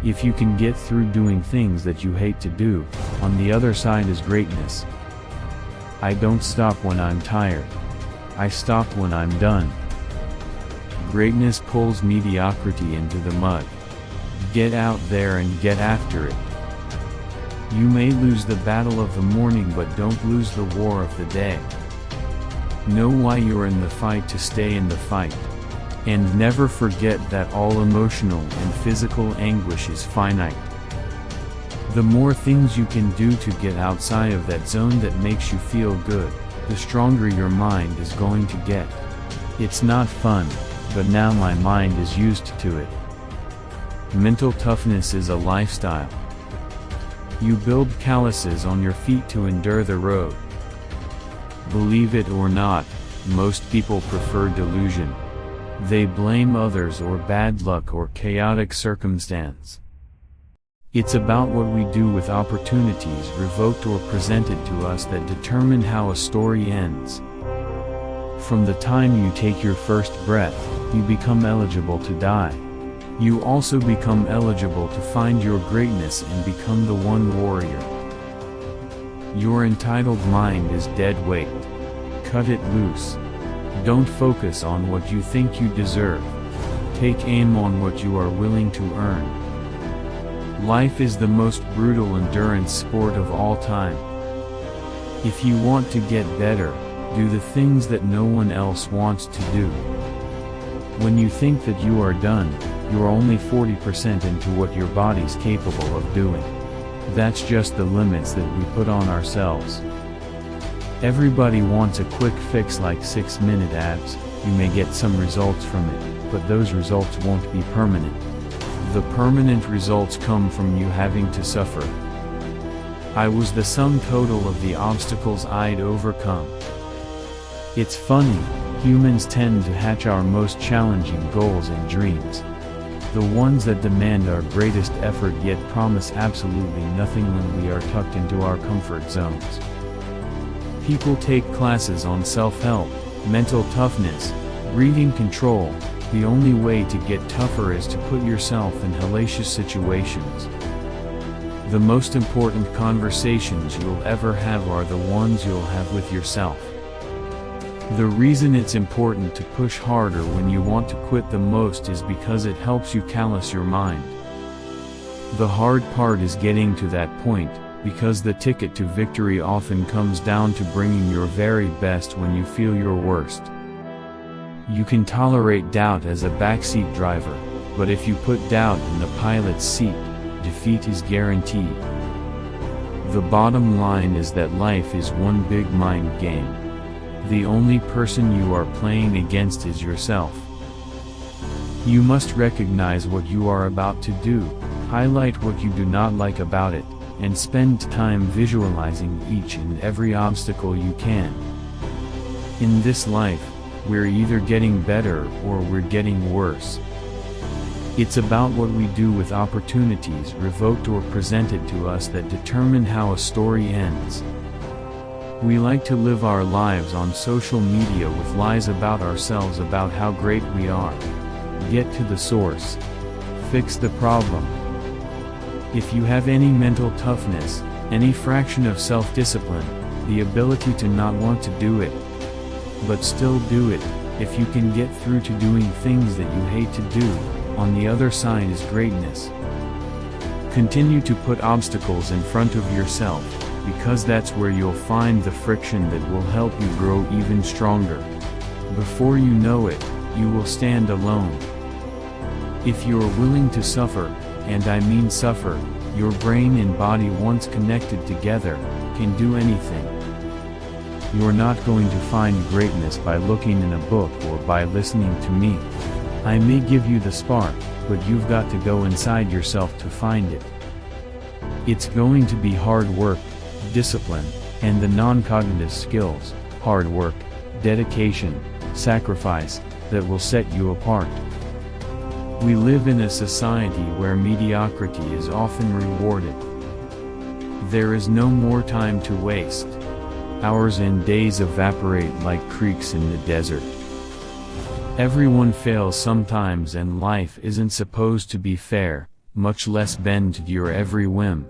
If you can get through doing things that you hate to do, on the other side is greatness. I don't stop when I'm tired. I stop when I'm done. Greatness pulls mediocrity into the mud. Get out there and get after it. You may lose the battle of the morning, but don't lose the war of the day. Know why you're in the fight to stay in the fight. And never forget that all emotional and physical anguish is finite. The more things you can do to get outside of that zone that makes you feel good, the stronger your mind is going to get. It's not fun, but now my mind is used to it. Mental toughness is a lifestyle. You build calluses on your feet to endure the road. Believe it or not, most people prefer delusion. They blame others or bad luck or chaotic circumstance. It's about what we do with opportunities revoked or presented to us that determine how a story ends. From the time you take your first breath, you become eligible to die. You also become eligible to find your greatness and become the one warrior. Your entitled mind is dead weight. Cut it loose. Don't focus on what you think you deserve. Take aim on what you are willing to earn. Life is the most brutal endurance sport of all time. If you want to get better, do the things that no one else wants to do. When you think that you are done, you're only 40% into what your body's capable of doing. That's just the limits that we put on ourselves. Everybody wants a quick fix like 6-minute abs. You may get some results from it, but those results won't be permanent. The permanent results come from you having to suffer. I was the sum total of the obstacles I'd overcome. It's funny, humans tend to hatch our most challenging goals and dreams. The ones that demand our greatest effort yet promise absolutely nothing when we are tucked into our comfort zones. People take classes on self-help, mental toughness, breathing control. The only way to get tougher is to put yourself in hellacious situations. The most important conversations you'll ever have are the ones you'll have with yourself. The reason it's important to push harder when you want to quit the most is because it helps you callous your mind. The hard part is getting to that point, because the ticket to victory often comes down to bringing your very best when you feel your worst. You can tolerate doubt as a backseat driver, but if you put doubt in the pilot's seat, defeat is guaranteed. The bottom line is that life is one big mind game. The only person you are playing against is yourself. You must recognize what you are about to do, highlight what you do not like about it, and spend time visualizing each and every obstacle you can. In this life, we're either getting better or we're getting worse. It's about what we do with opportunities revoked or presented to us that determine how a story ends. We like to live our lives on social media with lies about ourselves about how great we are. Get to the source. Fix the problem. If you have any mental toughness, any fraction of self-discipline, the ability to not want to do it, but still do it, if you can get through to doing things that you hate to do, on the other side is greatness. Continue to put obstacles in front of yourself, because that's where you'll find the friction that will help you grow even stronger. Before you know it, you will stand alone. If you're willing to suffer, and I mean suffer, your brain and body once connected together, can do anything. You're not going to find greatness by looking in a book or by listening to me. I may give you the spark, but you've got to go inside yourself to find it. It's going to be hard work, discipline, and the non-cognitive skills, hard work, dedication, sacrifice, that will set you apart. We live in a society where mediocrity is often rewarded. There is no more time to waste. Hours and days evaporate like creeks in the desert. Everyone fails sometimes and life isn't supposed to be fair, much less bend to your every whim.